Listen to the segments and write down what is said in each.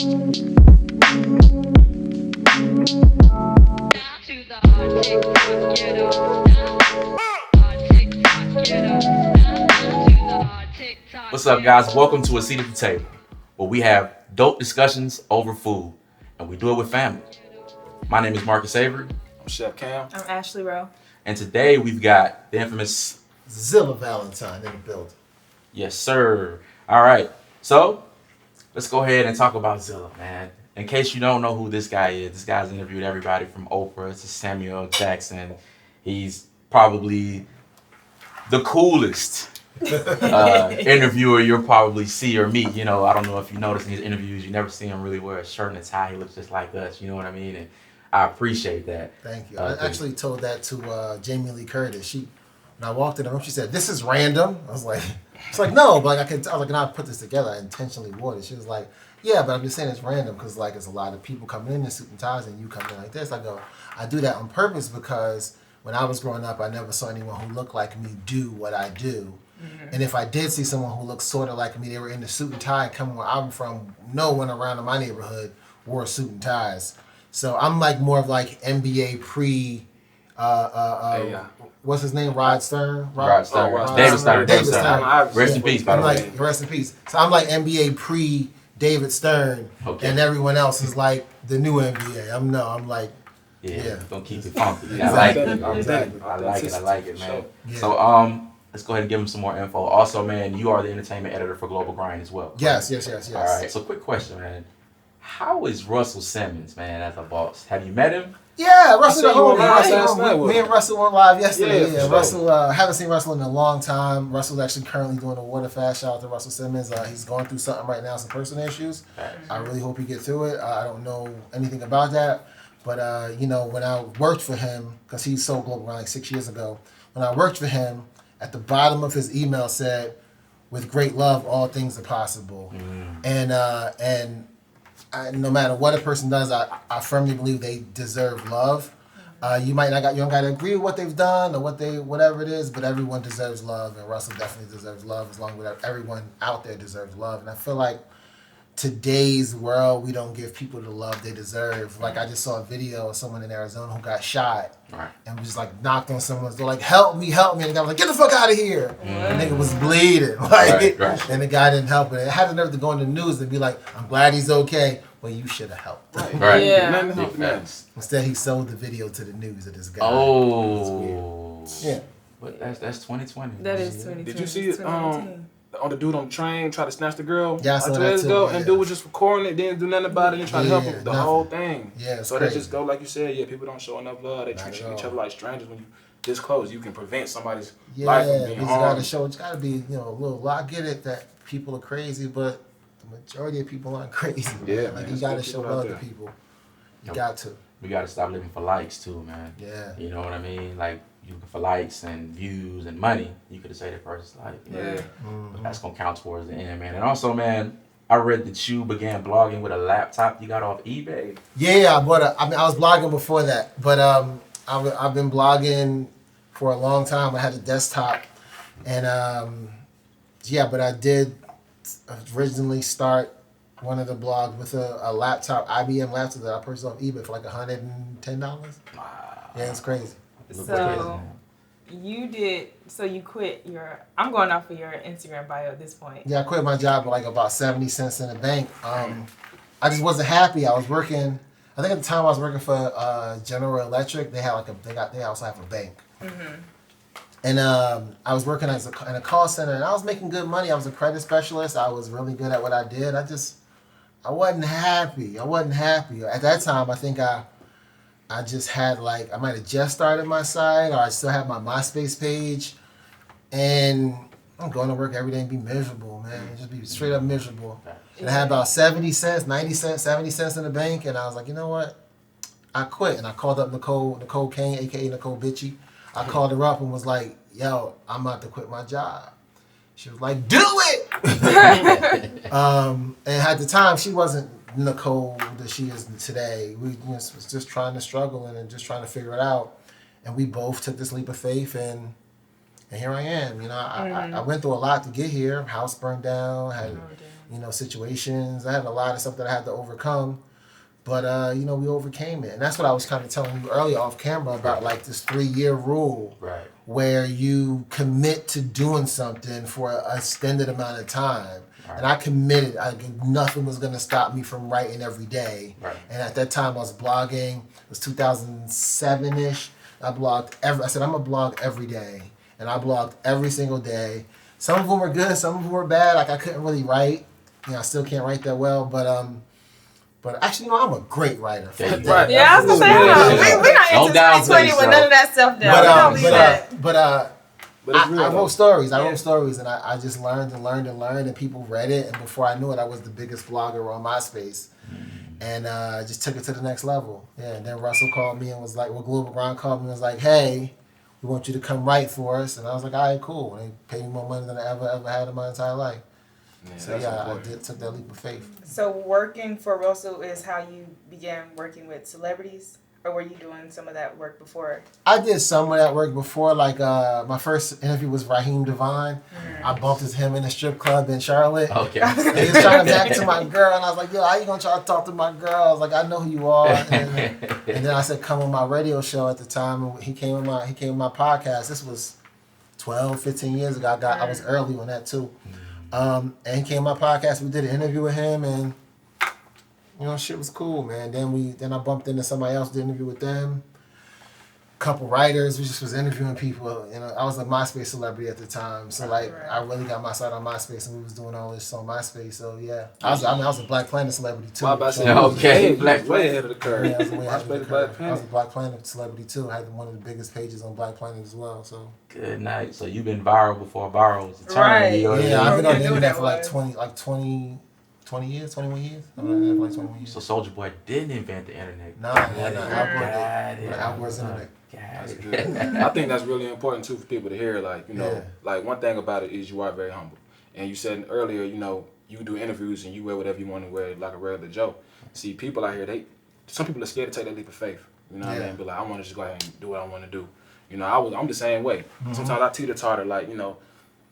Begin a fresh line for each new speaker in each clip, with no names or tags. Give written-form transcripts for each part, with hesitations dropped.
What's up, guys? Welcome to A Seat at the Table, where we have dope discussions over food, and we do it with family. My name is Marcus Avery.
I'm Chef Cam.
I'm Ashley Rowe.
And today we've got the infamous
Xilla Valentine in the building.
Yes, sir. All right, so let's go ahead and talk about Xilla, man. In case you don't know who this guy is, this guy's interviewed everybody from Oprah to Samuel Jackson. He's probably the coolest interviewer you'll probably see or meet. You know, I don't know if you notice in his interviews, you never see him really wear a shirt and a tie. He looks just like us. You know what I mean? And I appreciate that.
Thank you. I actually told that to Jamie Lee Curtis. When I walked in the room, she said, "This is random." I was like, no, but like I was like, I put this together. I intentionally wore it. She was like, yeah, but I'm just saying it's random because like it's a lot of people coming in suit and ties, and you come in like this. I go, I do that on purpose because when I was growing up, I never saw anyone who looked like me do what I do. Mm-hmm. And if I did see someone who looked sort of like me, they were in the suit and tie coming where I'm from. No one around in my neighborhood wore suit and ties. So I'm like more of like NBA pre, what's his name? Rod Stern?
Rod Stern. David Stern. Rest in peace, by the way.
Rest in peace. So I'm like NBA pre David Stern, okay. And everyone else is like the new NBA. I'm like,
yeah. Don't keep it funky. I like it. I like it, man. Yeah. So let's go ahead and give him some more info. Also, man, you are the entertainment editor for Global Grind as well.
Yes.
All right. So quick question, man. How is Russell Simmons, man, as a boss? Have you met him?
Yeah, Russell. Me and Russell went live yesterday. Yeah, Russell. Haven't seen Russell in a long time. Russell's actually currently doing a water fast. Shout out to Russell Simmons. He's going through something right now, some personal issues. I really hope he gets through it. I don't know anything about that, but when I worked for him, because he sold Global Grind like 6 years ago, when I worked for him, at the bottom of his email said, "With great love, all things are possible," and no matter what a person does, I firmly believe they deserve love. You don't got to agree with what they've done or whatever it is, but everyone deserves love, and Russell definitely deserves love. As long as everyone out there deserves love, and I feel like today's world, we don't give people the love they deserve. Like I just saw a video of someone in Arizona who got shot and was like knocked on someone's door, like help me, and the guy was like, get the fuck out of here. And the nigga was bleeding, and the guy didn't help it. It had the nerve to go in the news and be like, I'm glad he's okay. Well, you should have helped.
Right.
Yeah.
Instead, he sold the video to the news of this guy.
Oh.
Yeah.
But that's 2020.
That is 2020.
Did you see on the dude on the train try to snatch the girl?
Yeah, I saw that
2 days
too.
ago,
Yeah.
and dude was just recording it, didn't do nothing about it, and trying to help him. The whole thing.
Yeah, it's
so
crazy.
they just go like you said. Yeah, people don't show enough love. They treat each other like strangers. When you this close, you can prevent somebody's life from being harmed.
It's got to be a little. I get it that people are crazy, but the majority of people aren't crazy.
Yeah,
like
man,
you got to show love to people. You got to.
We got to stop living for likes too, man.
Yeah.
You know what I mean? Like you for likes and views and money, you could have said that person's like, but that's gonna count towards the end, man. And also, man, I read that you began blogging with a laptop you got off eBay.
Yeah, I was blogging before that, but I've been blogging for a long time. I had a desktop, and but I did originally start one of the blogs with a laptop, IBM laptop that I purchased off eBay for like $110. Wow. Yeah, it's crazy.
So you quit I'm going off of your Instagram bio at this point.
Yeah, I quit my job with like about 70 cents in the bank. I just wasn't happy. I was working, I think at the time I was working for General Electric. They also have a bank. Mm-hmm. And I was working in a call center, and I was making good money. I was a credit specialist. I was really good at what I did. I wasn't happy. At that time, I think I just had I might have just started my site, or I still had my MySpace page, and I'm going to work every day and be miserable, man. Just be straight up miserable. And I had about 70 cents, 90 cents, 70 cents in the bank, and I was like, you know what? I quit, and I called up Nicole Kane, aka Nicole Bitchy. I called her up and was like, yo, I'm about to quit my job. She was like, do it! And at the time, she wasn't Nicole that she is today. We was just trying to struggle and just trying to figure it out. And we both took this leap of faith, and here I am. I went through a lot to get here. House burned down. situations. I had a lot of stuff that I had to overcome. But, we overcame it. And that's what I was kind of telling you earlier off camera about, like, this 3-year rule.
Right.
Where you commit to doing something for an extended amount of time. Right. And I committed. Nothing was going to stop me from writing every day.
Right.
And at that time, I was blogging. It was 2007-ish. I said, I'm going to blog every day. And I blogged every single day. Some of them were good. Some of them were bad. Like, I couldn't really write. I still can't write that well. But actually, I'm a great writer.
Right.
Yeah, I was gonna say, we're not into 2020 with none of that stuff down.
But I wrote stories. I wrote stories, and I just learned and learned and learned, and people read it. And before I knew it, I was the biggest blogger on MySpace, and just took it to the next level. Yeah, and then Russell called me and was like, Global Grind called me and was like, hey, we want you to come write for us. And I was like, all right, cool. And they paid me more money than I ever had in my entire life.
Yeah,
so I took that leap of faith.
So working for Russell is how you began working with celebrities, or were you doing some of that work before?
I did some of that work before. Like my first interview was Raheem Devine. I bumped into him in a strip club in Charlotte.
Okay.
And he was trying to back to my girl, and I was like, "Yo, how you gonna try to talk to my girl?" I was like, "I know who you are." And then I said, "Come on my radio show" at the time, and he came on my podcast. This was 12, 15 years ago. I was early on that too. And he came on my podcast. We did an interview with him, and shit was cool, man. Then I bumped into somebody else, did an interview with them. A couple writers. We just was interviewing people. I was a MySpace celebrity at the time, so I really got my start on MySpace, and we was doing all this on MySpace. So yeah, I was a Black Planet celebrity too.
Okay, Black
way ahead of the curve.
Yeah, I was way ahead of the curve. I was a Black Planet celebrity too. I had one of the biggest pages on Black Planet as well. So
good night. So you've been viral before viral was a term.
Right.
Yeah, I've been on the internet for like 20 years, 21 years. I've been on the internet for like 21 years.
So Soulja Boy didn't invent the internet.
No, Algorithm internet.
That's good. I think that's really important too for people to hear. Like one thing about it is you are very humble. And you said earlier, you do interviews and you wear whatever you want to wear like a regular Joe. See, people out here, some people are scared to take that leap of faith. You know what I mean? Be like, I want to just go ahead and do what I want to do. I'm the same way. Mm-hmm. Sometimes I teeter-totter,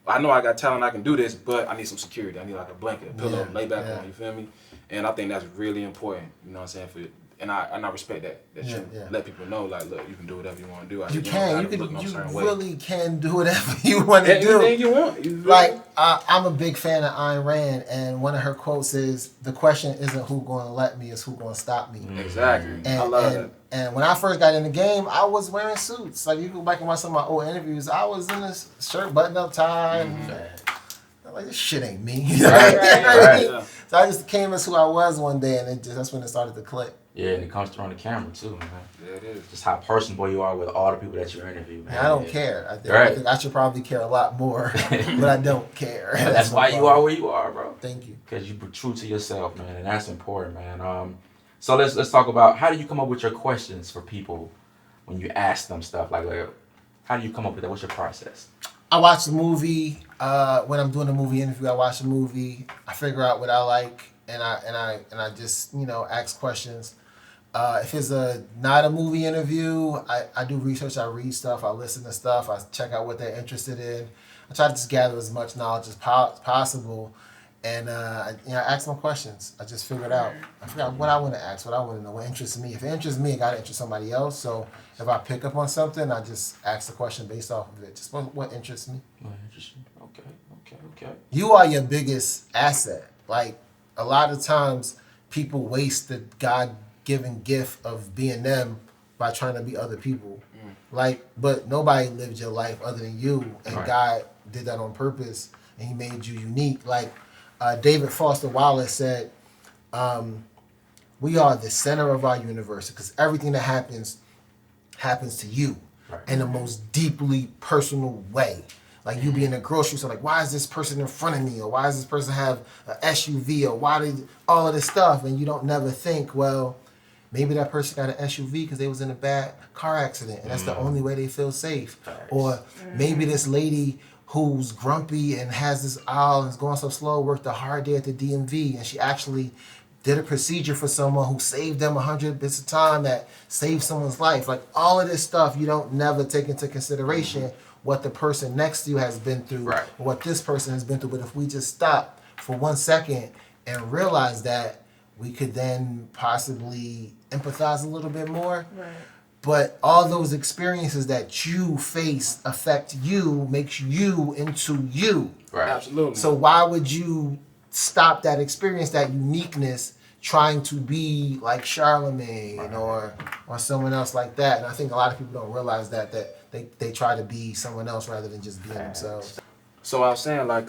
I know I got talent, I can do this, but I need some security. I need like a blanket, a pillow, lay back on, you feel me? And I think that's really important, you know what I'm saying? And I respect that you let people know, like, look, you can do whatever you want to do. You
really can do whatever you want to do.
Anything you want.
I'm a big fan of Ayn Rand, and one of her quotes is, the question isn't who's going to let me, it's who's going to stop me.
Exactly.
And,
I love that.
And when I first got in the game, I was wearing suits. Like, you go back and watch some of my old interviews, I was in this shirt, button-up tie, and I'm like, this shit ain't me.
Right.
So I just came as who I was one day, and that's when it started to click.
Yeah, and it comes through on the camera too, man.
Yeah, it is.
Just how personable you are with all the people that you interview, man.
I don't care. I think I should probably care a lot more, but I don't care.
That's why you are where you are, bro.
Thank you.
Because you're true to yourself, man, and that's important, man. So let's talk about, how do you come up with your questions for people when you ask them stuff? Like how do you come up with that? What's your process?
I watch the movie. When I'm doing a movie interview, I watch the movie. I figure out what I like, and I just ask questions. If it's not a movie interview, I do research. I read stuff. I listen to stuff. I check out what they're interested in. I try to just gather as much knowledge as possible, and I ask them questions. I just figure it out. I figure out what I want to ask, what I want to know, what interests me. If it interests me, it got to interest somebody else. So if I pick up on something, I just ask the question based off of it. Just what interests me.
What interests you? Okay.
You are your biggest asset. Like, a lot of times, people waste the God-given gift of being them by trying to be other people. But nobody lived your life other than you, and God did that on purpose, and He made you unique. Like David Foster Wallace said, we are the center of our universe, because everything that happens to you in the most deeply personal way. Like, you be in a grocery store, like, why is this person in front of me? Or why does this person have an SUV? Or why did all of this stuff? And you don't never think, well, maybe that person got an SUV because they was in a bad car accident, and that's the only way they feel safe. Or maybe this lady who's grumpy and has this aisle and is going so slow worked a hard day at the DMV, and she actually did a procedure for someone who saved them 100 bits of time that saved someone's life. Like, all of this stuff, you don't never take into consideration what the person next to you has been through, or what this person has been through. But if we just stop for for 1 second and realize that we could then possibly empathize a little bit more.
Right.
But all those experiences that you face affect you, makes you into you.
Right.
Absolutely.
So why would you stop that experience, that uniqueness, trying to be like Charlemagne or someone else like that? And I think a lot of people don't realize that they try to be someone else rather than just being themselves.
So I was saying, like,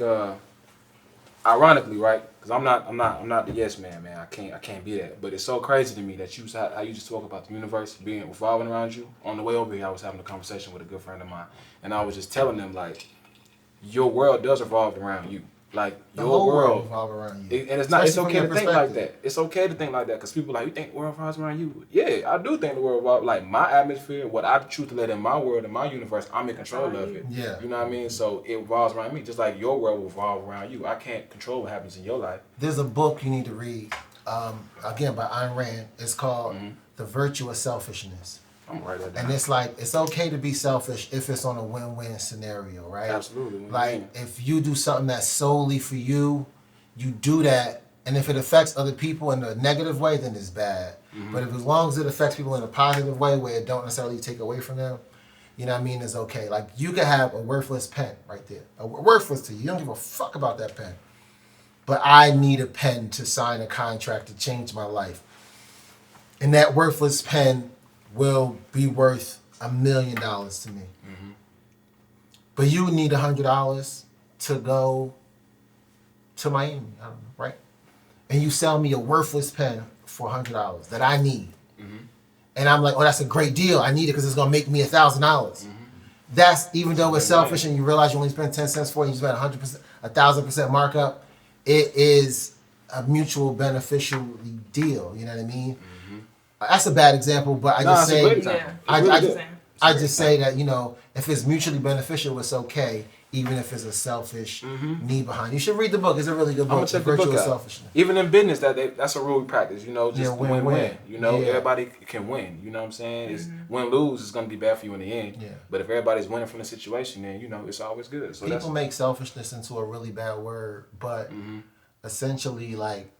ironically, right? Because I'm not the yes man. I can't be that. But it's so crazy to me that how you just talk about the universe being revolving around you. On the way over here, I was having a conversation with a good friend of mine, and I was just telling them, like, your world does revolve around you. Like,
The
your
whole world
world
revolves around you.
and it's not. It's
Especially
okay
from
to
your
think like
perspective.
that. It's okay to think like that because people are like, you think the world revolves around you? Yeah, I do think the world revolves. Like, my atmosphere, what I choose to let in my world, in my universe, I'm in control of it.
Yeah.
You know what I mean? So it revolves around me, just like your world will revolve around you. I can't control what happens in your life.
There's a book you need to read, again by Ayn Rand. It's called The Virtue of Selfishness.
I'm gonna write that down.
And it's like, it's okay to be selfish if it's on a win-win scenario, right?
Absolutely.
Like, if you do something that's solely for you, you do that, and if it affects other people in a negative way, then it's bad. But if, as long as it affects people in a positive way where it don't necessarily take away from them, you know what I mean, it's okay. Like, you could have a worthless pen right there. Worthless to you. You don't give a fuck about that pen. But I need a pen to sign a contract to change my life. And that worthless pen will be worth $1 million to me. But you need $100 to go to Miami, I don't know, right? And you sell me a worthless pen for $100 that I need. And I'm like, oh, that's a great deal. I need it because it's gonna make me $1,000. That's, even though it's selfish and you realize you only spend 10 cents for it, you spend 100%, 1,000% markup, it is a mutual beneficial deal, you know what I mean? That's a bad example, but I just say, I just say that, you know, if it's mutually beneficial, it's okay, even if it's a selfish need behind it. You should read the book. It's a really good book.
I'm gonna check the
Virtue
book
of
out.
Selfishness.
Even in business, that's a rule we practice. You know, just
Yeah,
win-win.
win-win.
You know,
Yeah.
everybody can win. You know what I'm saying? It's win-lose is gonna be bad for you in the end.
Yeah.
But if everybody's winning from the situation, then you know it's always good. So
People make selfishness into a really bad word, but essentially, like,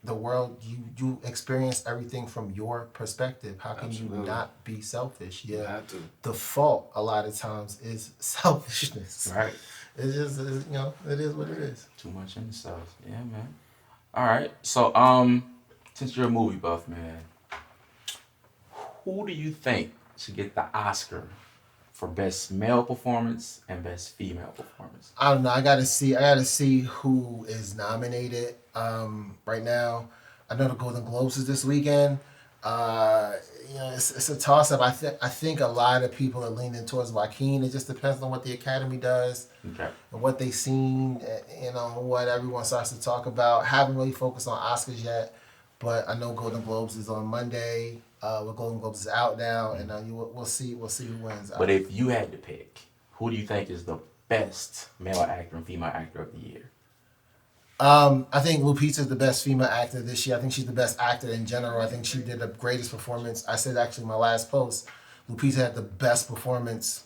the world, you experience everything from your perspective. How can you not be selfish?
you have to.
The fault a lot of times is selfishness.
Right.
It's just, you know, it is what it is.
Too much in stuff. Yeah, man. All right. So, since you're a movie buff, man, who do you think should get the Oscar for best male performance and best female performance?
I don't know. I gotta see who is nominated. Right now, I know the Golden Globes is this weekend. You know, it's a toss up. I think a lot of people are leaning towards Joaquin. It just depends on what the Academy does
Okay.
and what they've seen. You know, what everyone starts to talk about. Haven't really focused on Oscars yet, but I know Golden Globes is on Monday. Golden Globes is out now, and we'll see who wins.
But if you had to pick, who do you think is the best male actor and female actor of the year?
I think Lupita's the best female actor this year. I think she's the best actor in general. I think she did the greatest performance. I said actually in my last post, Lupita had the best performance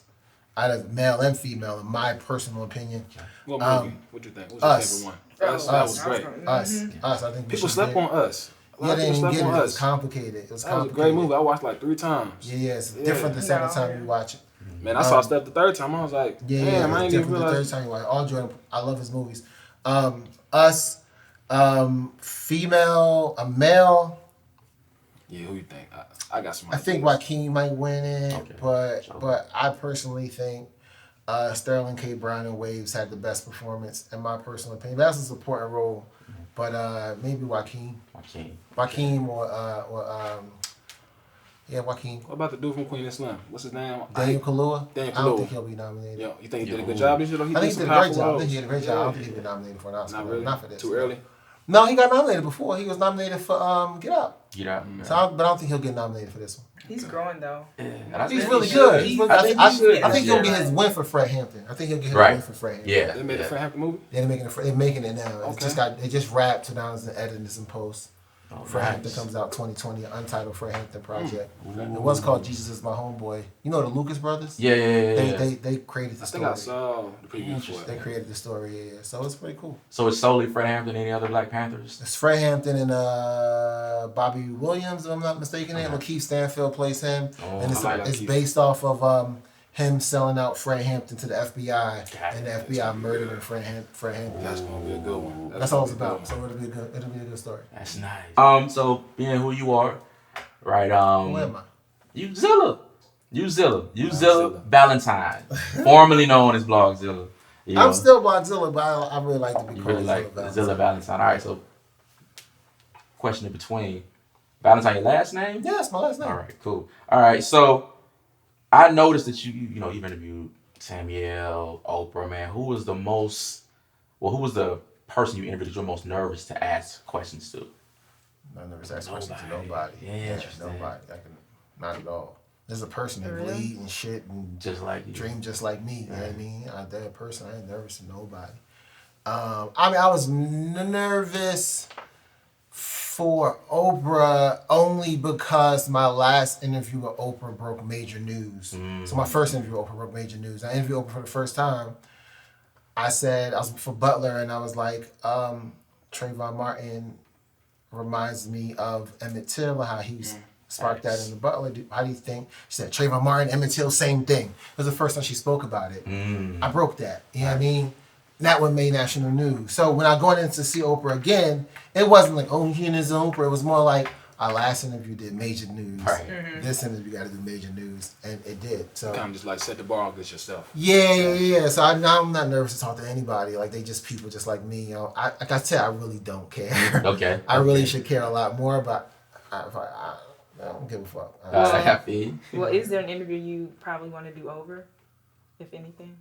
out of male and female, in my personal opinion.
What movie? What'd you think? What's
Us.
your favorite one? Us. That was great.
Us. I think
People slept on Us. A lot
Yeah,
of
they
people
didn't
slept
get it.
on
It was
Us.
complicated. It was
That was a
complicated.
great movie. I watched like 3 times.
Yeah, it's different the second time you watch it.
Man, I saw Step the third time. I was like, damn, I
it's
didn't even
different the
realize.
third time you watch it. All Jordan, I love his movies. Us, female, a male.
Yeah, who you think? I got some.
I think
ideas.
Joaquin might win it,
Okay.
but I personally think Sterling K. Brown and Waves had the best performance in my personal opinion. That's a supporting role, but maybe Joaquin or Joaquin.
What about the dude from Queen and Slim? What's his name?
Daniel Kaluuya.
Daniel
I don't
Kaluuya.
think he'll be nominated.
Yo, you think he did a good job this year? Though?
I think he did a great job. I think he did a great job. I don't think he'll be nominated for an Oscar.
Not really.
Not for this.
Too early.
No, he got nominated before. He was nominated for Get Out.
Get out.
But I don't think he'll get nominated for this one.
He's growing though.
He's really good. I think he'll
be
get his win for Fred Hampton. I think he'll get his
Right.
win for Fred Hampton.
Yeah.
They made the Fred Hampton movie.
They're making it now.
Okay.
They just wrapped, so now it's editing this in post. Fred Hampton comes out 2020, untitled Fred Hampton project. It was called Jesus Is My Homeboy. You know the Lucas brothers?
Yeah.
They created the story.
I think I saw the preview for it.
They created the story, yeah. So it's pretty cool.
So it's solely Fred Hampton, any other Black Panthers?
It's Fred Hampton and Bobby Williams, if I'm not mistaken.
Okay.
Lakeith Stanfield plays him.
Oh,
And
I like
it's
Lakeith.
based off of him selling out Fred Hampton to the FBI and the FBI murdering Fred Hampton.
That's gonna be a good one.
That's all it's about. So it'll be a good story.
That's nice. So being who you are, right?
Who am I?
You Xilla Valentine, formerly known as Blogzilla. You know,
I'm still Blogzilla, but I really like to be
you
called
really like
Valentine.
Xilla Valentine. All right, so question in between. Valentine, your last name?
Yeah, it's my last name.
All right, cool. All right, so I noticed that you've interviewed Samuel, Oprah, man. Who was the person you interviewed that you're most nervous to ask questions to?
Not nervous to ask questions to nobody.
Yeah, interesting.
Nobody. Not at all. There's a person that bleed and shit and
Just like you.
dream just like me. You know what I mean? That person, I ain't nervous to nobody. I was nervous for Oprah only because my last interview with Oprah broke major news. So my first interview with Oprah broke major news. I interviewed Oprah for the first time. I was for Butler and I was like, Trayvon Martin reminds me of Emmett Till, how he sparked that in the Butler. How do you think? She said, Trayvon Martin, Emmett Till, same thing. It was the first time she spoke about it. I broke that. You know what I mean? That one made national news. So when I going in to see Oprah again, it wasn't like, oh, he and his Oprah. It was more like, our last interview did major news.
Right.
This interview got to do major news. And it did. So
Kind of just like set the bar against yourself.
Yeah. So I'm not nervous to talk to anybody. Like, they just people just like me. You know, like I said, I really don't care.
Okay.
I really should care a lot more, but I don't give a fuck.
Happy.
Well, is there an interview you probably want to do over, if anything?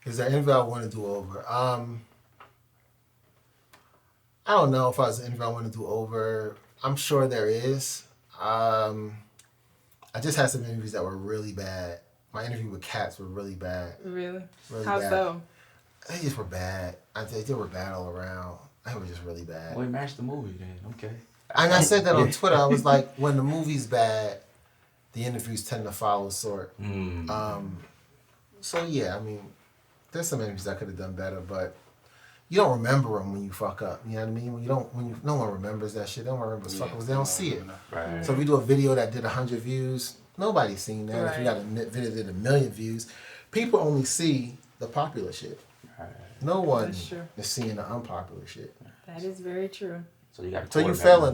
Is there an interview I want to do over? I don't know if there's an interview I want to do over. I'm sure there is. I just had some interviews that were really bad. My interview with Cats were really bad.
Really?
Really
How
bad.
so?
They just were bad. They were bad all around. They were just really bad.
Well, match the movie then. Okay.
And I said that on Twitter. I was like, when the movie's bad, the interviews tend to follow sort. So yeah, I mean, there's some interviews I could have done better, but you don't remember them when you fuck up. You know what I mean? No one remembers that shit. They don't remember fuck because they don't see it.
Right.
So if you do a video that did 100 views, nobody's seen that. If you got a video that did 1 million views, people only see the popular shit.
Right.
No one
That's true.
is seeing the unpopular shit.
That is very true.
So you got.
So you fell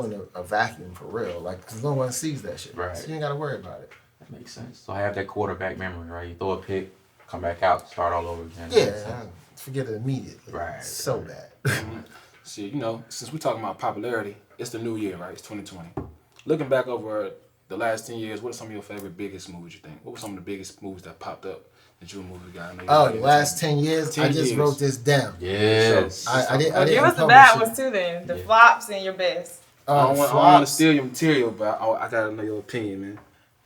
in a vacuum for real, like, because no one sees that shit.
Right.
So you ain't gotta worry about it.
That makes sense. So I have that quarterback memory, right? You throw a pick, come back out, start all over again.
Yeah, I forget it immediately.
Right.
It's so bad.
See, since we're talking about popularity, it's the new year, right? It's 2020. Looking back over the last 10 years, what are some of your favorite biggest movies you think? What were some of the biggest movies that popped up that you a movie guy?
The last 10 years,
10
I just
years.
wrote this down.
Yes.
I didn't
Give us the
publish
bad
it.
ones too then. The flops and your best.
I don't want to steal your material, but I gotta know your opinion,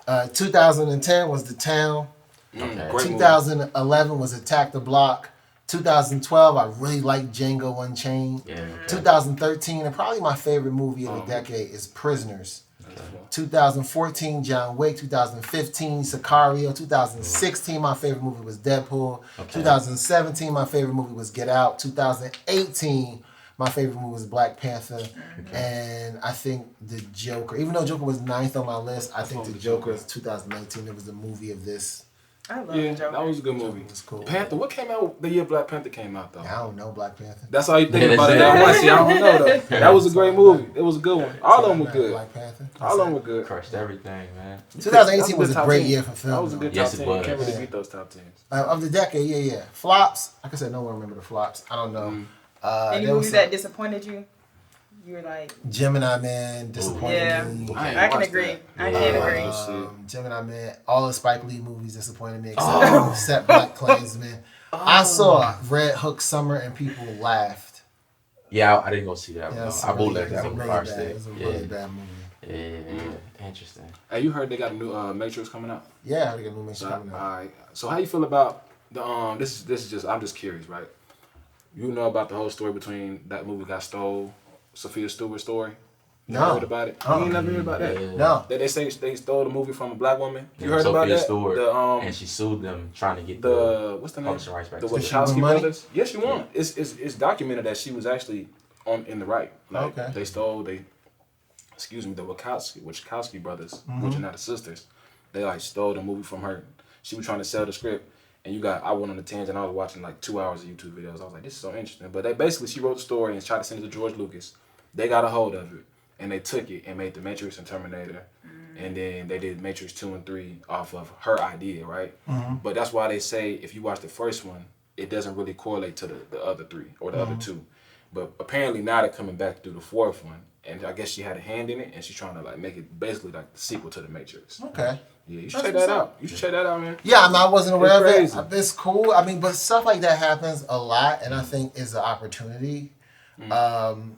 man.
2010 was The Town.
Okay.
Great movie.
2011 was Attack the Block. 2012, I really liked Django Unchained.
Yeah.
2013, and probably my favorite movie of the decade is Prisoners. 2014, John Wick. 2015, Sicario. 2016, my favorite movie was Deadpool. 2017, my favorite movie was Get Out. 2018, my favorite movie was Black Panther. And I think The Joker, even though Joker was 9th on my list, I think The Joker is 2019. It was the movie of this.
I love
Yeah,
Joker.
that was a good movie.
It was cool.
Panther, what came out the year Black Panther came out, though?
I don't know Black Panther.
That's all you think
Yeah,
about it.
that's
Now.
it.
See, I don't know, though. That was a great movie. It was a good one. All of them were good.
Black Panther.
All of them were good.
Crushed everything, man.
2018 was a
top
great
10.
year for film.
That was a good
Yes,
top
it
10. You
was.
can't really
Yeah.
beat those top 10s.
Of the decade, yeah. Flops, like I said, no one remember the flops. I don't know.
Any
there was
movies that disappointed you? You were like,
Gemini Man disappointed
Yeah.
me.
I can agree. I can agree.
Gemini Man, all the Spike Lee movies disappointed me except Black Klansman. I saw Red Hook Summer and people laughed.
Yeah, I didn't go see that one.
Yeah,
I bootlegged that one.
really
First
bad.
day.
It was a really bad movie.
Yeah. Interesting.
Hey, you heard they got a new Matrix coming out?
Yeah, I got a new mission
So,
coming out.
alright. So how you feel about the this is just I'm just curious, right? You know about the whole story between that movie got stole, Sophia Stewart's story, You heard about it? You ain't never heard about that?
Yeah.
No.
They say they stole the movie from a black woman. You heard
Sophia
about that?
Stewart,
The,
and she sued them trying to get
what's the name?
publishing rights back.
The
Did she win
Wachowski
money?
brothers. Yes, she won. It's documented that she was actually in the right. Like,
Okay.
They stole the Wachowski brothers, which are not the sisters. They like stole the movie from her. She was trying to sell the script, and I went on a tangent. I was watching like 2 hours of YouTube videos. I was like, this is so interesting. But she wrote the story and tried to send it to George Lucas. They got a hold of it, and they took it and made The Matrix and Terminator. And then they did Matrix 2 and 3 off of her idea, right? But that's why they say if you watch the first one, it doesn't really correlate to the other three or the other two. But apparently now they're coming back to do the fourth one. And I guess she had a hand in it, and she's trying to like make it basically like the sequel to The Matrix.
Okay.
Yeah, you should check that out. You should check that out, man.
Yeah, I wasn't aware of
crazy.
it. It's cool. I mean, but stuff like that happens a lot, and I think is an opportunity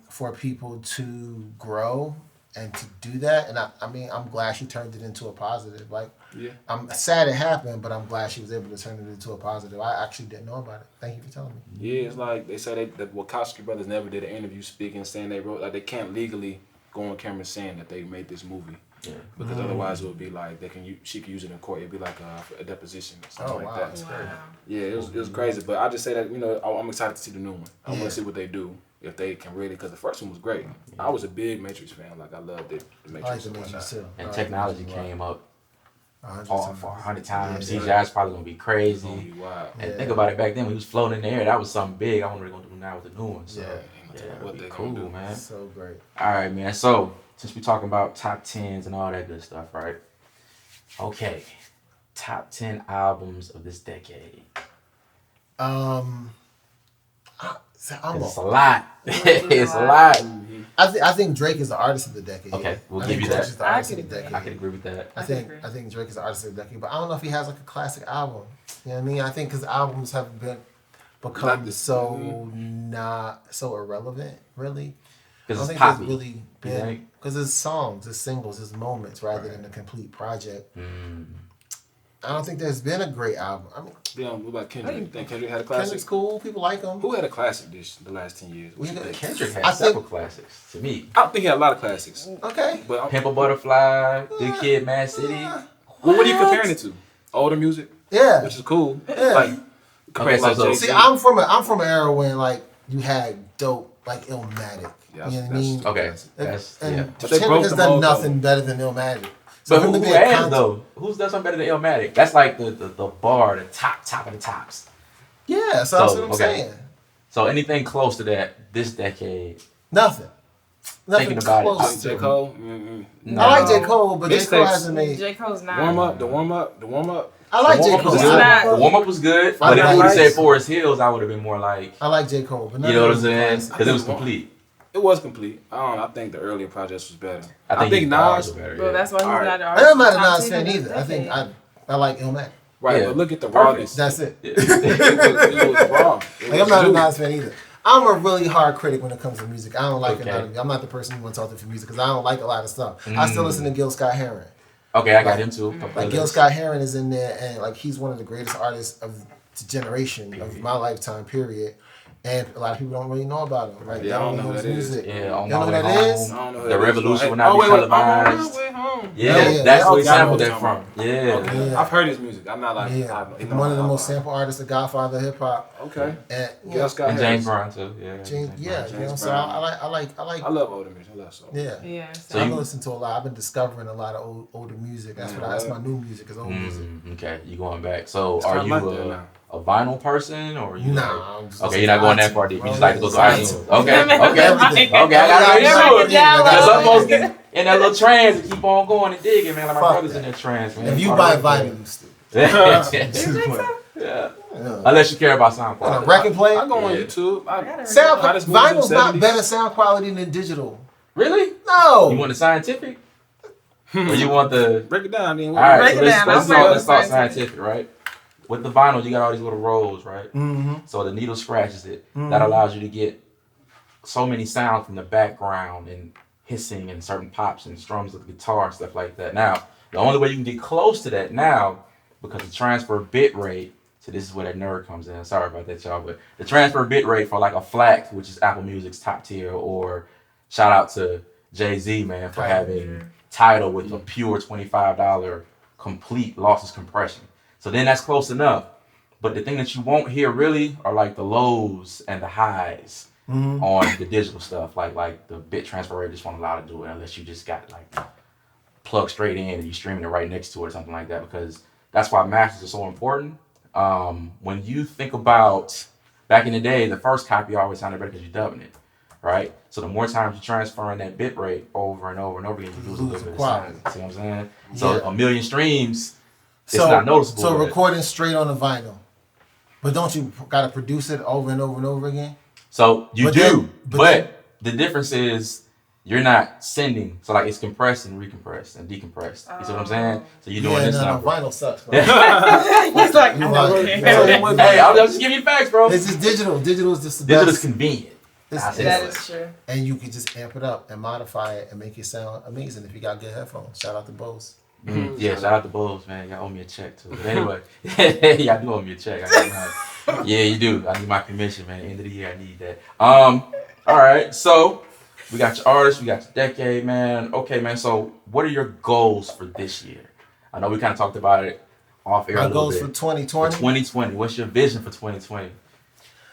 for people to grow and to do that. And I mean, I'm glad she turned it into a positive. Like,
Yeah.
I'm sad it happened, but I'm glad she was able to turn it into a positive. I actually didn't know about it. Thank you for telling me.
Yeah, it's like they say the Wachowski brothers never did an interview speaking, saying they wrote, like they can't legally go on camera saying that they made this movie.
Yeah.
Because otherwise it would be like she could use it in court. It'd be like a deposition or something like that.
Wow.
Yeah, it was crazy. But I just say that, I'm excited to see the new one. I want to see what they do. If they can really, because the first one was great. I was a big Matrix fan. Like, I loved it. The Matrix.
I like the Matrix too.
And technology came up
100%.
100 times.
Yeah.
CGI is probably gonna be crazy.
It's gonna be wild.
And
Yeah.
think about it, back then when he was floating in the air, that was something big. I wonder what they're gonna do now with the new one. So
Yeah.
yeah,
What
that'd
they
be
gonna
cool,
do.
man.
So great.
All right, man. So since we're talking about top 10s and all that good stuff, right? Okay, top 10 albums of this decade. It's a lot. It's a lot.
I think Drake is the artist of the decade.
Okay, we'll
I
give
think
you
Drake
that.
is the
I
artist
could
of the
agree.
decade.
I can agree with that.
I
agree.
think Drake is the artist of the decade, but I don't know if he has like a classic album. You know what I mean? I think his albums have become so irrelevant, really. I
Because
don't
it's
think
poppy.
there's really been
think?
because it's songs, it's singles, it's moments rather than a complete project. I don't think there's been a great album. I mean,
What about Kendrick? You think Kendrick had a classic?
Kendrick's cool. People like him.
Who had a classic the last 10 years? What you think?
Kendrick
I
has
think-
several classics to me.
I don't think he had a lot of classics.
Okay.
But
Pimp a Butterfly, Good Kid, Mad City.
what are you comparing it to? Older music?
Yeah.
Which is cool.
Yeah.
Like, comparing
Okay,
like
so-
Jay-Z.
See, I'm from an era when like you had dope like Illmatic.
Yeah,
you know what I
that's-
mean?
Okay, that's
And
yeah.
But they
Kendrick
broke
has
the
done
mold,
nothing better than Illmatic.
But
him
who
to be a
has
content-
though? Who's done something better than Illmatic? That's like the bar, the top of the tops.
Yeah, so that's
So,
what I'm
okay.
saying.
So anything close to that this decade?
Nothing. Nothing
Thinking about it,
close
J.
to.
Cole?
No.
I like J. Cole, but J. Cole
Mixtapes.
hasn't made.
J. Cole's not.
The warm up.
I like J.
warm-up
Cole.
was
He's
good.
not-
The warm up was good, but if
Friday
you would have
Night
said
Lights.
Forest Hills, I would have been more like,
I like J. Cole, but
you know what I'm
none
saying?
of
Because it was
I think
complete.
It was complete. I think the earlier projects was better. I
his
think
bars
Nas.
were better.
Well,
yeah.
that's why he's
Alright.
not the
I
artist.
am not a
top
Nas
10
fan
of this
either. I think
decade.
I like Illmatic.
Right,
Yeah.
but look at the
Perfect.
rawness.
That's it.
Yeah.
it was raw. It
Like,
was
I'm not a
juice.
Nas fan either. I'm a really hard critic when it comes to music. I don't like
Okay.
it. I'm not the person you want to talk to for music because I don't like a lot of stuff. I still listen to Gil Scott-Heron.
Okay, I got him too.
Like Gil Scott-Heron is in there, and like he's one of the greatest artists of the generation of my lifetime. Period. And a lot of people don't really know about him. Right?
Yeah, I don't know
his
who that is.
music.
Yeah, on
You know
my
who
way
that
home.
is?
I don't know who
The
that is.
revolution will
Oh,
not be
wait, on
televised.
my way home.
Yeah,
Yeah,
that's
yeah,
where he
yeah.
sampled
Yeah.
that from. Yeah.
Yeah.
I've heard his music. I'm not like
Yeah, one of the most sample artists, the Godfather of hip hop,
Okay.
and
Gil Scott
And
Harris.
James Brown too. Yeah.
James, yeah, you know.
James
So
Brown.
I like,
I love older music. I love soul.
yeah.
Yeah.
So
I've
you-
been listening to a lot. I've been discovering a lot of older music. That's my new music. Is old music.
Okay, you going back. So
It's
are
kinda
you
like that now.
a vinyl person or you?
Nah, I'm just
Okay, you're not going that far deep. You just like to go to iTunes. Okay,
Everything.
okay,
Everything.
okay. I gotta make
Everything.
sure.
Yeah,
Because some
well,
folks get in that little trance and keep on going and digging, man. Like my
Fuck
brother's
that.
in that trance, man.
If you buy vinyl, you stupid.
yeah.
You think so?
Yeah.
Unless you care about sound
On a
quality.
record player,
I go on
Yeah.
YouTube.
sound
Hottest movies in
vinyl's not
70s.
better sound quality than digital.
Really?
No.
You want the scientific? Or you want the...
Break it down, then.
All right,
Break
so
it
let's,
down.
let's,
I'm
start,
ready
let's
for
start
scientific.
scientific, right? With the vinyl, you got all these little rolls, right?
Mm-hmm.
So the needle scratches it. That allows you to get so many sounds from the background and hissing and certain pops and strums of the guitar and stuff like that. Now, the only way you can get close to that now, because the transfer bit rate, so this is where that nerd comes in. Sorry about that, y'all, but the transfer bit rate for like a FLAC, which is Apple Music's top tier, or shout out to Jay-Z, man, for having Tidal with a pure $25 complete lossless compression. So then that's close enough. But the thing that you won't hear really are like the lows and the highs on the digital stuff. Like the bit transfer rate just won't allow to do it unless you just got like plug straight in and you streaming it right next to it or something like that, because that's why masters are so important. When you think about back in the day, the first copy always sounded better because you're dubbing it, right? So the more times you're transferring that bit rate over and over and over again, you lose a little bit of sound. See what I'm saying? So a million streams, it's not noticeable.
So recording straight on the vinyl, but don't you gotta produce it over and over and over again?
So you do, but the difference is you're not sending. So like it's compressed and recompressed and decompressed. You see what I'm saying? So you're doing this now.
Vinyl sucks, bro.
He's like,
hey, I'm just giving you facts, bro.
It's just digital. Digital is just the
digital
best.
is convenient.
That is true.
And you can just amp it up and modify it and make it sound amazing if you got good headphones. Shout out to Bose.
Yeah, shout out to Bulls, man. Y'all owe me a check too. But anyway, y'all do owe me a check. Yeah, you do. I need my commission, man. End of the year, I need that. All right. So we got your artist, we got your decade, man. Okay, man. So what are your goals for this year? I know we kind of talked about it off air.
My goals for 2020.
2020. What's your vision for 2020?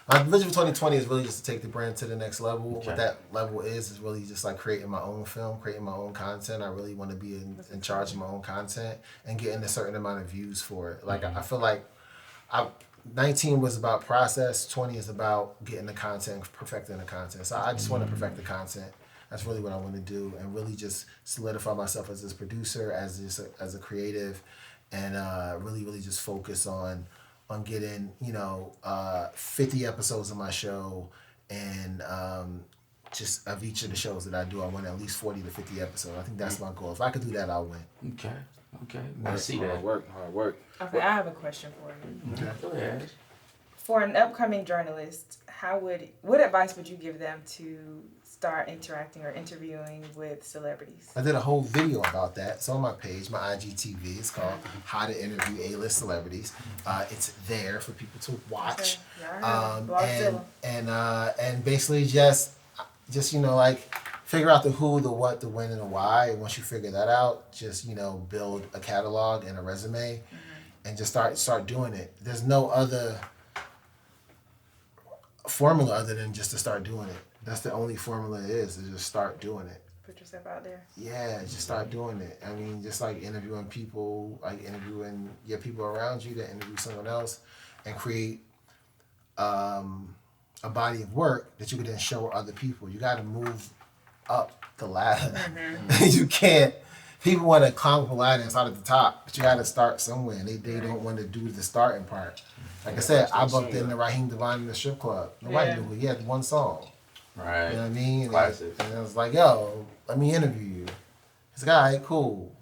My vision for 2020 is really just to take the brand to the next level.
Okay.
What that level is really just like creating my own film, creating my own content. I really want to be in charge of my own content and getting a certain amount of views for it. Like I feel like 19 was about process, 20 is about getting the content, perfecting the content. So I just want to perfect the content. That's really what I want to do, and really just solidify myself as this producer, as a creative, and really just focus on getting 50 episodes of my show, and just of each of the shows that I do, I want at least 40 to 50 episodes. I think that's my goal. If I could do that, I'll win.
Okay. I see that.
Hard work.
Okay, I have a question for you.
Okay. Go ahead.
For an upcoming journalist, what advice would you give them to start interacting or interviewing with celebrities?
I did a whole video about that. It's on my page, my IGTV. It's called How to Interview A-List Celebrities. It's there for people to watch.
Okay.
And basically just figure out the who, the what, the when, and the why. And once you figure that out, just build a catalog and a resume, and just start doing it. There's no other formula other than just to start doing it. That's the only formula it is just start doing it.
Put yourself out there.
Yeah, just start doing it. I mean, just like interviewing people, like interviewing your people around you to interview someone else, and create a body of work that you can then show other people. You got to move up the ladder. You can't. People want to climb up a ladder and start at the top, but you got to start somewhere. And they don't want to do the starting part. Like I said, I bumped into Raheem Devine in the strip club. Nobody knew it. He had one song.
Right.
You know what I mean?
Classic.
And I was like, yo, let me interview you. He's like, all right, cool.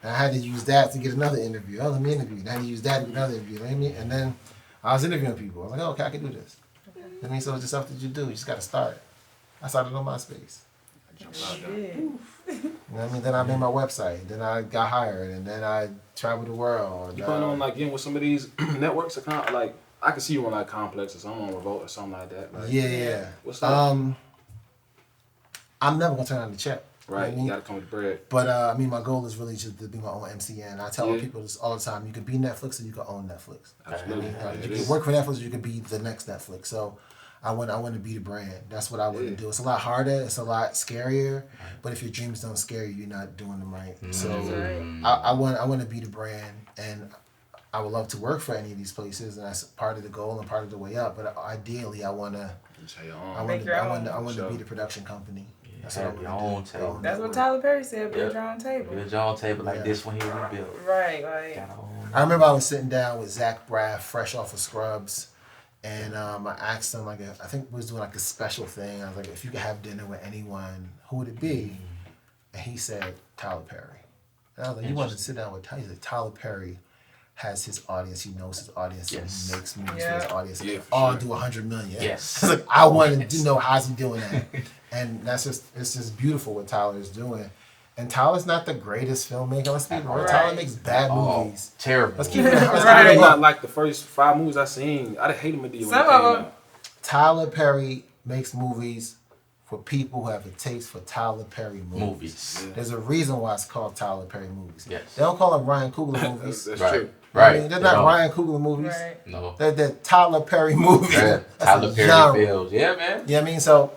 And I had to use that to get another interview. Oh, let me interview you. And I had to use that to get another interview. You know what I mean? And then I was interviewing people. I was like, oh, okay, I can do this. Okay. I mean, so it's just something you do. You just got to start. I started on MySpace. You know what I mean? Then I made my website. Then I got hired. And then I traveled the world.
You plan on getting with some of these networks? I can see you on Complex or something, on Revolt or something like that.
Yeah.
What's up?
I'm never gonna turn on the check.
Right,
you
gotta come with the bread.
But my goal is really just to be my own MCN. I tell people this all the time. You can be Netflix or you can own Netflix.
Absolutely.
You can work for Netflix or you can be the next Netflix. So I want to be the brand. That's what I want to do. It's a lot harder. It's a lot scarier. But if your dreams don't scare you, you're not doing them right. So I want to be the brand, and I would love to work for any of these places, and that's part of the goal and part of the way up. But ideally, I want to be the production company.
That's what your own table.
That's what Tyler Perry said. Build your own table.
Build your own table like this one here we built.
Right.
I remember I was sitting down with Zach Braff, fresh off of Scrubs, and I asked him I think we was doing a special thing. I was like, if you could have dinner with anyone, who would it be? And he said Tyler Perry. And I was like, you want to sit down with Tyler? He said Tyler Perry has his audience. He knows his audience.
Yes.
And he makes movies for his audience.
Yeah,
Do 100 million.
Yes.
Like, I wanted to know how's he doing that. And it's just beautiful what Tyler is doing. And Tyler's not the greatest filmmaker. Let's be real. Tyler makes bad movies.
Terrible.
Let's keep it.
Not like the first 5 movies I seen. I'd hate him to do.
Some of them.
Tyler Perry makes movies for people who have a taste for Tyler Perry movies.
Yeah.
There's a reason why it's called Tyler Perry movies.
Yes.
They don't call them Ryan Coogler movies.
That's
right.
true.
Right.
I mean, they're not Ryan Coogler movies.
Right.
No.
They're Tyler Perry movies.
Yeah. Tyler Perry
genre.
feels. Yeah, man.
Yeah, I mean, so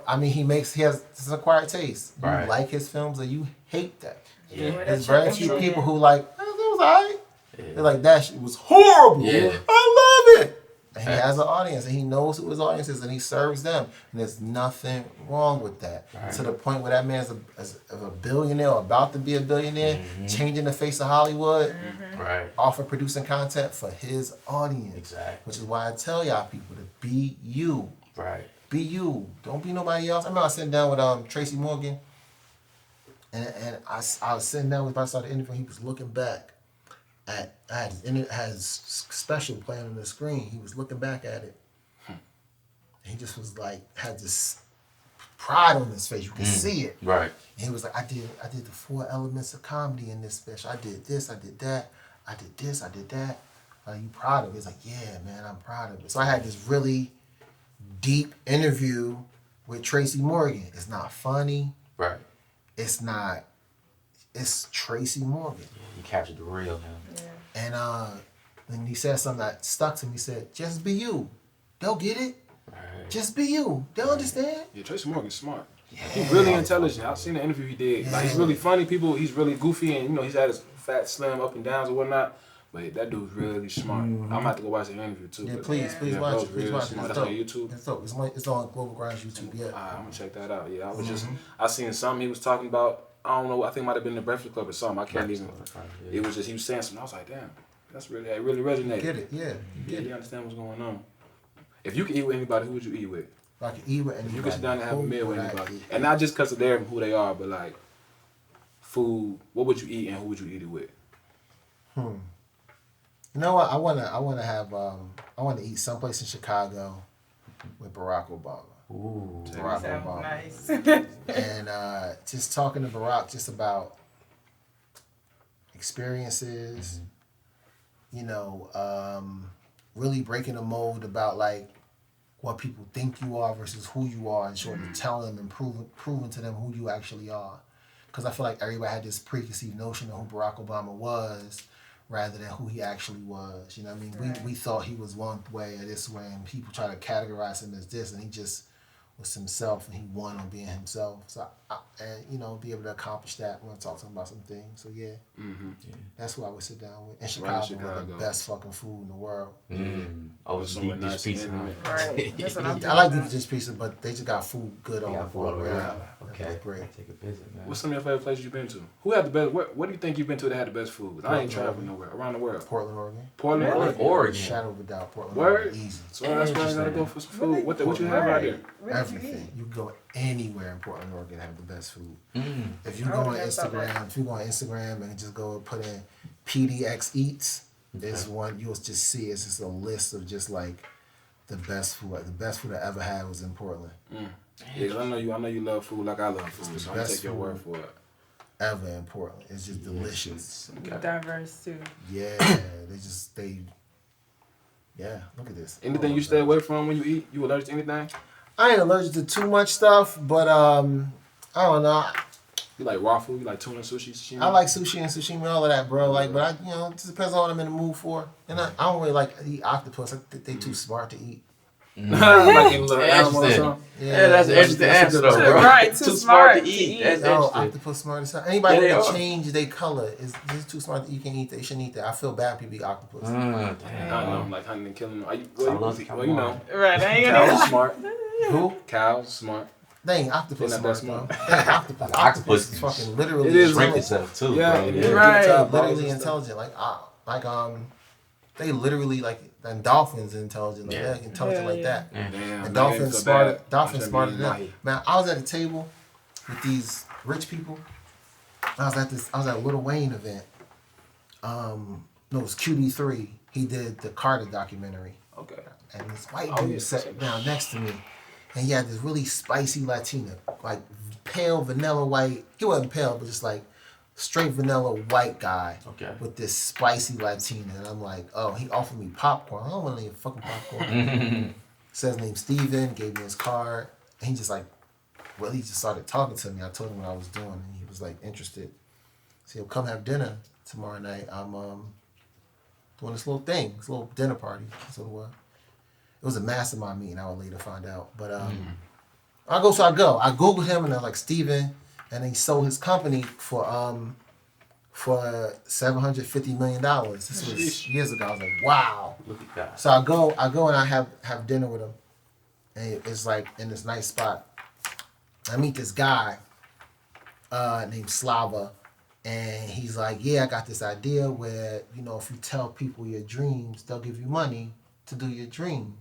I mean, he has this acquired taste. You
Right.
like his films or you hate that.
Yeah.
There's very few people who like, oh, that was alright.
Yeah.
They're like, that shit was horrible.
Yeah.
I love it. And he has an audience, and he knows who his audience is, and he serves them. And there's nothing wrong with that.
Right.
To the point where that man's a billionaire or about to be a billionaire, changing the face of Hollywood,
Right.
off of producing content for his audience.
Exactly.
Which is why I tell y'all people to be you.
Right.
Be you. Don't be nobody else. I remember I was sitting down with Tracy Morgan, and I was sitting down with him. I started interviewing. He was looking back at his special playing on the screen. He was looking back at it. And he just was like, had this pride on his face. You could see it.
Right.
And he was like, I did the 4 elements of comedy in this special. I did this, I did that, I did this, I did that. Are you proud of it? He's like, yeah, man, I'm proud of it. So I had this really deep interview with Tracy Morgan. It's not funny.
Right.
It's Tracy Morgan.
Yeah, you captured the real him.
Yeah.
And he said something that stuck to me. He said, just be you. They'll get it.
Right.
Just be you. They'll understand.
Yeah, Tracy Morgan's smart.
Yeah.
He's really intelligent. I've seen the interview he did. Like, he's really funny. He's really goofy, and he's had his fat, slim up and downs and whatnot. But that dude's really smart. I'm gonna have to go watch the interview too.
Yeah,
but
please
that
watch
was
it. Please
really
watch it.
smart.
It's
That's on
dope.
YouTube.
It's dope. It's on Global Grind's YouTube. Yeah.
I'm gonna check that out. Yeah, I seen something he was talking about. I don't know. I think it might have been the Breakfast Club or something. I can't even.
Yeah.
It was just he was saying something. I was like, damn, that really resonated.
Get it? Yeah.
Yeah,
Get
you
it.
understand what's going on. If you could eat with anybody, who would you eat with?
Like an eat with
If
anybody.
you could sit down and have a
who
meal with
would I
anybody,
eat?
and not just because of who they are, but like food. What would you eat and who would you eat it with?
You know what? I wanna eat someplace in Chicago with Barack Obama.
Ooh.
Barack
Sounds
Obama.
nice.
And just talking to Barack just about experiences, really breaking the mold about like what people think you are versus who you are, and sort of telling them and proving to them who you actually are. Because I feel like everybody had this preconceived notion of who Barack Obama was rather than who he actually was. You know what I mean?
Right.
We thought he was one way or this way, and people try to categorize him as this, and he just was himself, and he won on being himself. So, be able to accomplish that when I talk to him about some things. So yeah, that's who I would sit down with. In Chicago, with the best fucking food in the world.
Oh,
Somewhere
deep
nice
dish
and
pizza.
intimate.
Right. That's what I'm
I
talking
like
about.
the dish pizza, but they just got food good
They
on
got food all
around.
around. Okay.
That's great.
Take a visit, man.
What's some of your favorite places you've been to? Who had the best? What do you think you've been to that had the best food? I ain't traveling nowhere around the world.
Portland, Oregon.
Portland,
Really?
Oregon.
Oregon.
Shadow of a doubt, Portland.
Word?
Oregon. Easy.
So that's why I gotta go for some food. What you have out there?
What did you
Everything.
eat?
You can go anywhere in Portland, Oregon and have the best food. If you
I
go on
would've never thought that.
Instagram and just go put in PDX Eats, this one you'll just see it's just a list of just like the best food. Like the best food I ever had was in Portland.
Yeah, 'cause I know you love food like I love food, so I'm gonna
best
take your
food.
word for it.
Ever in Portland. It's just delicious.
Diverse too.
Yeah, look at this.
Anything
Oh,
you stay
God.
away from when you eat? You allergic to anything?
I ain't allergic to too much stuff, but I don't know.
You like raw food? You like tuna, sushi, sashimi?
I like sushi and sashimi, all of that, bro. Like, but it just depends on what I'm in the mood for. And I don't really like to eat octopus. I think they too smart to eat.
like in little animal or
Interesting.
something.
Yeah, that's an interesting answer though, bro.
Right, too smart to eat.
That's
No,
interesting.
octopus smart as hell. Anybody
Yeah, they
that
are.
change their color is too smart that you can't eat that. You shouldn't eat that. I feel bad people eat octopus.
I
Damn.
don't know, like hunting and killing. Are you,
I love the
well, you know,
Right, I ain't gonna
cows are smart.
Who?
Cows smart.
They ain't octopus
They're not
smart,
that
bro. They ain't octopus.
Octopus
Octopus is fucking literally
It is
Shrink
intelligent.
itself too,
Yeah,
bro.
it
Yeah.
is.
Right.
Top
Literally
balls and stuff.
intelligent. They literally and dolphins intelligent. Like
Yeah.
they're intelligent
Yeah,
like
yeah.
that.
Damn,
And
man,
dolphins
so
smarter.
bad.
Dolphins
I should
smarter
be
than them.
mahi.
Man, I was at a table with these rich people. I was at a Lil Wayne event. No, it was QD3. He did the Carter documentary,
Okay.
and this white
Oh,
dude
yeah.
sat down next to me, and he had this really spicy Latina, like pale vanilla white. He wasn't pale, but just like straight vanilla white guy.
Okay.
With this spicy Latina, and I'm like, oh, he offered me popcorn. I don't want any fucking popcorn. Says his name Steven, gave me his card. And he just like really just started talking to me. I told him what I was doing, and he was like interested. So he'll come have dinner tomorrow night. I'm doing this little thing, this little dinner party. That's what it was. It was a mastermind meeting. I would later find out, but I go. I Googled him, and I was like Steven, and he sold his company for $750 million. This was years ago. I was like, wow.
Look at that.
So I go and I have dinner with him, and it's like in this nice spot. I meet this guy named Slava, and he's like, yeah, I got this idea where, you know, if you tell people your dreams, they'll give you money to do your dreams.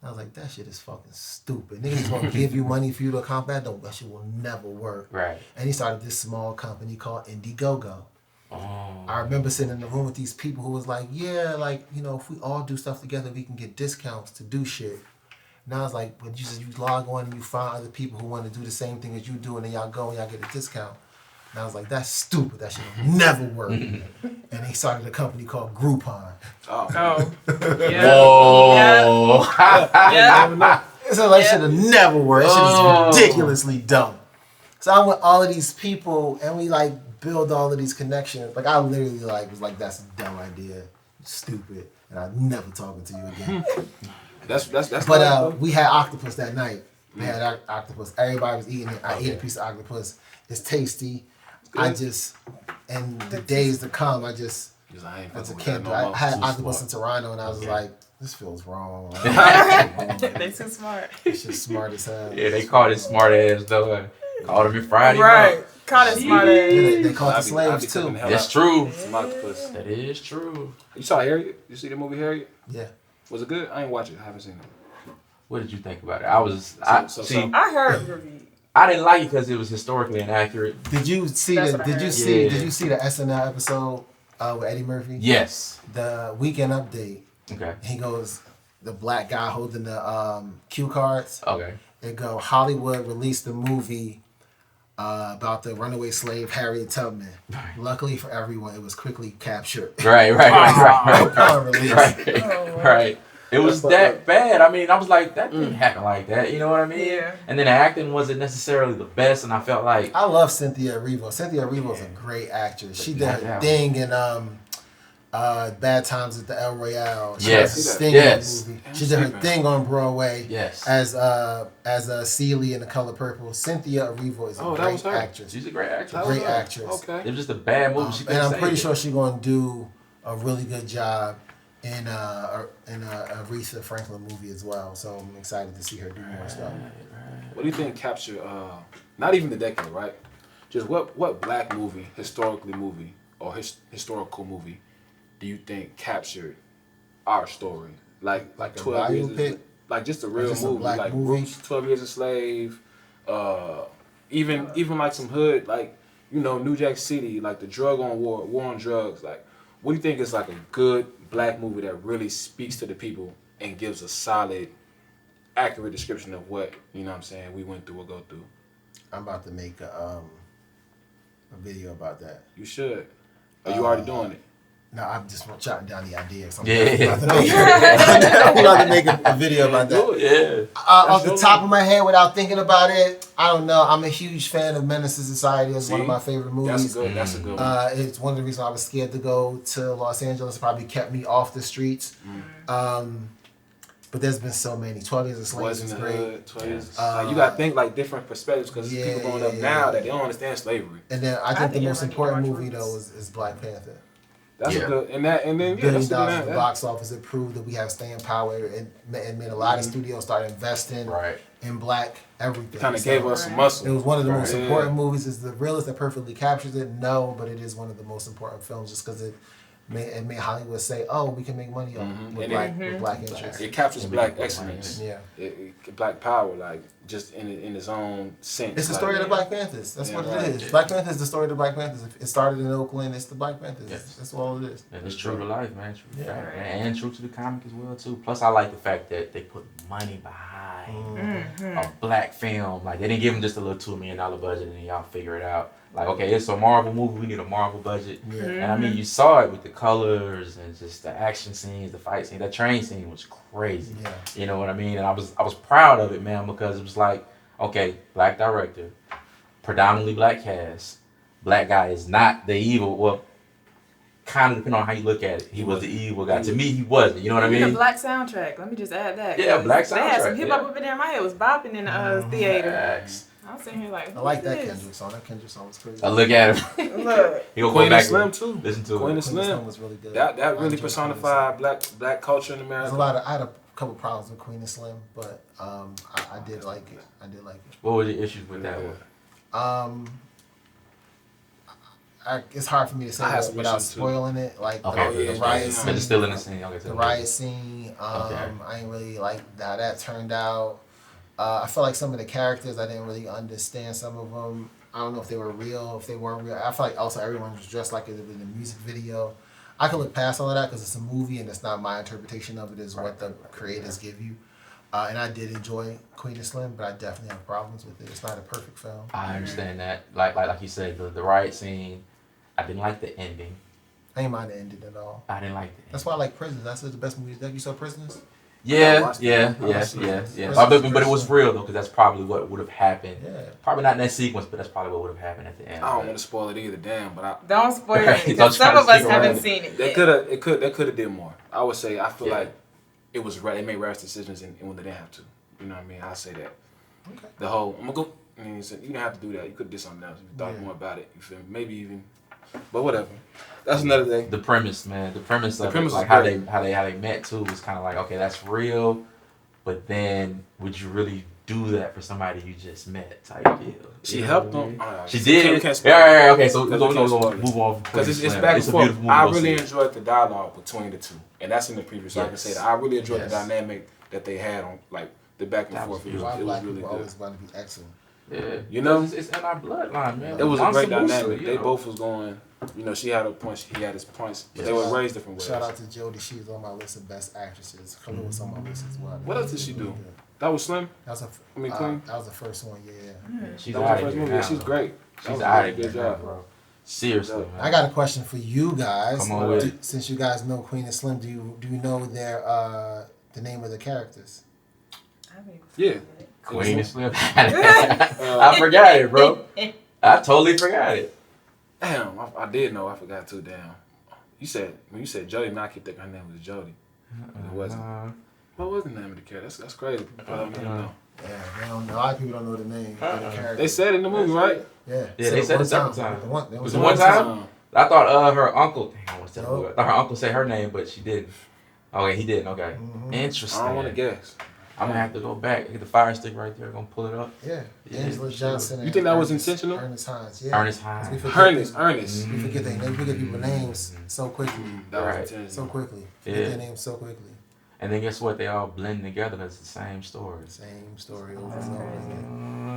I was like, that shit is fucking stupid. Niggas gonna give you money for you to accomplish that? That shit will never work.
Right.
And he started this small company called Indiegogo.
Oh.
I remember sitting in the room with these people who was like, yeah, like, you know, if we all do stuff together, we can get discounts to do shit. And I was like, but you log on and you find other people who want to do the same thing as you do, and then y'all go and y'all get a discount. And I was like, that's stupid. That shit will never work. And he started a company called Groupon.
Oh.
Yeah. Whoa.
Yeah.
So that shit will never work. That shit is ridiculously dumb. So I'm with all of these people, and we like build all of these connections. Like I literally like was like, that's a dumb idea, stupid, and I'm never talking to you again.
That's.
But we had octopus that night. We had octopus. Everybody was eating it. I ate a piece of octopus. It's tasty. I just, and the days to come, I just can't do. I had octopus in Toronto, and I was like, this feels wrong.
They too smart.
It's just smart as hell.
Yeah, they called it smart ass though. Called him Friday.
Right. Called it smart ass.
Yeah, they called the slaves too.
That's true.
Some octopus.
That is true.
You saw Harriet? You see the movie Harriet?
Yeah.
Was it good? I ain't watch it. I haven't seen it.
What did you think about it? I
heard reviews.
I didn't like it because it was historically inaccurate.
Did you see Did you see the SNL episode with Eddie Murphy?
Yes.
The Weekend Update.
Okay.
He goes, the black guy holding the cue cards.
Okay.
They go, Hollywood released a movie about the runaway slave Harriet Tubman. Luckily for everyone, it was quickly captured.
Right.
Oh,
Right. It was that bad. I mean, I was like, that didn't happen like that. You know what I mean?
Yeah.
And then the acting wasn't necessarily the best, and I felt like
I love Cynthia Erivo. Cynthia Erivo is a great actress. She did her thing in Bad Times at the El Royale. She has a sting in the movie. She did her thing on Broadway.
Yes.
As Celie in The Color Purple. Cynthia Erivo is a great actress.
She's a great actress.
Great actress.
Okay.
It was just a bad movie.
And I'm pretty sure she's going to do a really good job in a Aretha Franklin movie as well. So I'm excited to see her do more stuff.
What do you think captured, not even the decade, right? Just what black movie, historical movie, do you think captured our story? Like
a
12 years,
biopic?
like just a real
Just a
movie,
black
like
movie?
Roots, 12 Years a Slave, even like some hood, like, you know, New Jack City, like the drug on war on drugs. Like, what do you think is like a good black movie that really speaks to the people and gives a solid, accurate description of what, you know what I'm saying, we went through or go through?
I'm about to make a video about that.
You should. Are you already doing it?
No, I'm just jotting down the ideas. I'm
Yeah.
about to make a video about that.
Yeah.
Off the top of my head, without thinking about it, I don't know. I'm a huge fan of Menace to Society. It's one of my favorite movies.
That's a good one.
It's one of the reasons I was scared to go to Los Angeles. It probably kept me off the streets. But there's been so many. 12 Years a Slave is great.
12 years. Like, you got to think like different perspectives because people growing up now that they don't understand slavery.
And then I think the most important movie though is Black Panther.
That's a good, and then
$1 billion at the box office. It proved that we have staying power. It made a lot of studios start investing in black everything.
Kind of gave us some muscle.
It was one of the most important movies. Is the realist that perfectly captures it? No, but it is one of the most important films just because it made Hollywood say, "Oh, we can make money with black interests."
It captures black excellence.
Yeah,
black power, like just in its own sense.
It's the story of the Black Panthers. That's what it is. Yeah. Black Panthers is the story of the Black Panthers. It started in Oakland. It's the Black Panthers. Yes. That's all it is.
And it's true to life, man. And true to the comic as well too. Plus, I like the fact that they put money behind a black film. Like they didn't give them just a little $2 million budget and then y'all figure it out. Like, okay, it's a Marvel movie. We need a Marvel budget. Yeah. And I mean, you saw it with the colors and just the action scenes, the fight scene. That train scene was crazy. Yeah. You know what I mean? And I was proud of it, man, because it was it's like, okay, black director, predominantly black cast, black guy is not the evil. Well, kind of depending on how you look at it. He was the evil guy. To me, he wasn't. You know what I mean?
The black soundtrack. Let me just add that.
Yeah, black soundtrack.
They had some hip hop up in there. My head was bopping in the theater.
Facts.
I was sitting here like,
I like that Kendrick song. That Kendrick song was crazy.
I look at him.
Look.
He'll go
Queen
back
and Slim
and
too.
listen to
Queen
it.
and Slim
was really good.
That
I
really
enjoyed
personified black culture in
There's
America.
I had a couple problems with Queen and Slim, but I did like it.
What were the issues with that one?
It's hard for me to say
I had some
without
issues, too.
spoiling it. Like
Okay,
the
yeah,
riot
yeah.
scene.
But it's still in the scene. Okay,
The riot scene. I ain't really like how that turned out. I felt like some of the characters I didn't really understand. Some of them, I don't know if they were real, if they weren't real. I felt like also everyone was dressed like it in the music video. I can look past all of that because it's a movie and it's not my interpretation of it. Is what the creators give you. And I did enjoy Queen and Slim, but I definitely have problems with it. It's not a perfect film.
I understand that. Like you said, the riot scene. I didn't like the ending.
I ain't mind the ending at all.
I didn't like the ending.
That's why I like Prisoners. That's the best movie. You saw Prisoners?
Yeah. But it was
First
real though, because that's probably what would have happened.
Yeah.
Probably not in that sequence, but that's probably what would have happened at the end.
I don't want to spoil it either, damn, but
Don't spoil it.
Right.
'Cause
Don't try
some
to
of us
stick
haven't
around.
seen it
they
yet.
could have did more. I would say I feel
Yeah.
like it was right. They made rash decisions and when they didn't have to. You know what I mean? I say that.
Okay.
The whole I'm gonna go. I mean, you didn't have to do that. You could have did something else. You thought
Yeah.
more about it. You feel me? Maybe even. But whatever. That's another day.
The premise, man. The premise of
premise
it, like
is
how
great.
they met too was kind of like, okay, that's real, but then would you really do that for somebody you just met? Type deal.
She
You know
helped
what I
them.
mean? She did. Yeah. Okay, so we're gonna move on.
Because it's
Slim.
back and
It's a
forth.
beautiful movie.
I
Go see
really
it.
enjoyed the dialogue between the two, and that's in the preview. So I can say that I really enjoyed
Yes.
the dynamic that they had on, like the back and
That was
forth. It was,
Why
it was
black
really
people
good.
always want to be excellent?
Yeah,
You know?
it's in our bloodline, man.
It was a
Mansa
great
Musa,
dynamic.
you
They
know.
both was going. You know, she had her points. He had his points, but they
Yes.
were raised different ways.
Shout out to Jodie. She's on my list of best actresses. Khalil was on my list as well.
What else did she do? That was Slim.
That was
Queen.
that was the first one. Yeah.
She's
That was
out
the
of
first
here
movie.
now,
Yeah, she's
bro.
great. That
She's
was a
out
really
of here
good
now,
job.
bro. Seriously, man.
I got a question for you guys.
Come on with it.
Since you guys know Queen and Slim, do you know their the name of the characters?
I haven't even
Yeah.
seen it.
Queen and Slim. I forgot it, bro. I totally forgot it.
Damn, I did know. I forgot too. Damn. When you said Jody, now I keep thinking her name was Jody. It wasn't. What was the name of the character? That's crazy. I don't even know.
Yeah, they don't know. A lot of people don't know the name of the characters.
They said it in the movie, right?
Yeah,
They said it several times.
There
Was
was
it
one
one time? I thought her uncle. Dang, what's that?
No.
I thought her uncle said her name, but she didn't. Okay, he didn't. Okay, interesting.
I don't want to guess.
I'm gonna have to go back. Get the fire stick right there. Gonna pull it up.
Yeah,
Yeah,
Angela
sure.
Johnson.
You think that was intentional?
Ernest Hines. Yeah.
Ernest Hines.
We forget
Ernest.
We forget their names. We forget people's names so quickly.
That was
Right.
intentional.
So quickly. Forget
Yeah.
their names so quickly.
And then guess what? They all blend together. It's the same story.
Same story over and over again.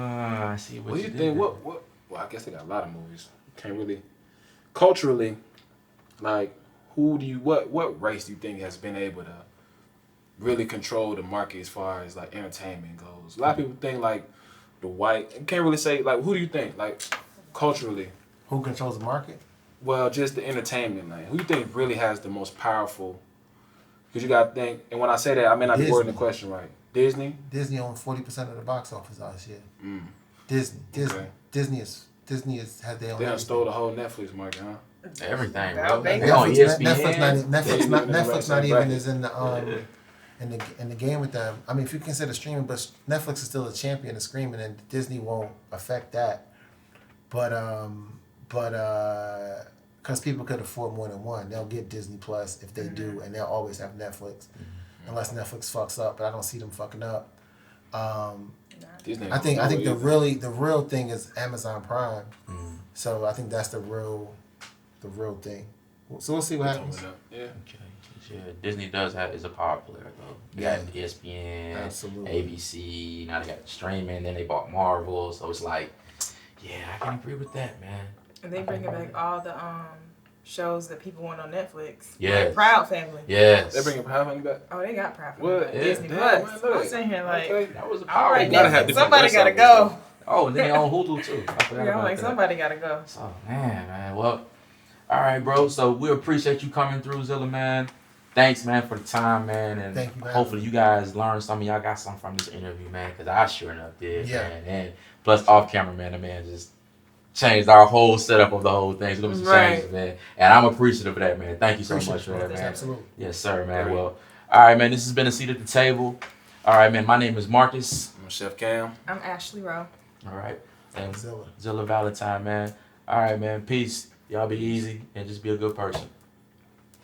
I see what
What do
you
you
did
think?
there.
Well, I guess they got a lot of movies. Can't really. Culturally, like, what race do you think has been able to really control the market as far as like entertainment goes? A lot of people think like the white. You can't really say like who do you think like culturally?
Who controls the market?
Well, just the entertainment. Like, who do you think really has the most powerful? Because you got to think, and when I say that, I may not be
Disney.
wording the question right. Disney.
Disney owns 40% of the box office last year.
Mm.
Disney.
Okay.
Disney has their own.
They done stole the whole Netflix market, huh?
Everything,
Well,
bro.
they-
They on ESPN.
Netflix not even is in the
Yeah.
in the game with them. I mean, if you consider streaming, but Netflix is still a champion of streaming, and Disney won't affect that. But because people could afford more than one, they'll get Disney Plus if they do, and they'll always have Netflix, unless Netflix fucks up. But I don't see them fucking up.
Disney.
I think the real thing is Amazon Prime. So I think that's the real thing. So we'll see what happens.
Yeah.
Yeah, Disney is a power player though. You got ESPN,
Absolutely.
ABC. Now they got streaming. Then they bought Marvel. So it's like, yeah, I can agree with that, man.
And they bringing back all the shows that people want on Netflix.
Yes.
Like Proud Family.
Yes.
They bringing Proud Family back.
Oh, they got Proud Family.
What?
back.
Yeah,
Disney
damn,
Plus.
man, look.
I'm sitting here like,
Okay.
That was a
all
power.
right,
gotta have
Netflix,
different
somebody
voice
gotta
actors,
go.
Oh, and then they on Hulu too. I forgot
Yeah, I'm
about
like,
that.
somebody gotta go.
So man. Well, all right, bro. So we appreciate you coming through, Xilla, man. thanks, man, for the time, man. And
Thank you, man.
hopefully you guys learned something. Y'all got something from this interview, man, because I sure enough did,
Yeah.
man. And plus, off camera, man, the man just changed our whole setup of the whole thing. So there was some changes, man. And I'm appreciative of that, man. Thank you so much for that, man.
Absolutely.
Yes, sir, man.
Great.
Well, all right, man. This has been a seat at the table. All right, man. My name is Marcus.
I'm Chef Cam.
I'm Ashley Rowe.
All right. And
Xilla.
Xilla Valentine, man. All right, man. Peace. Y'all be easy and just be a good person.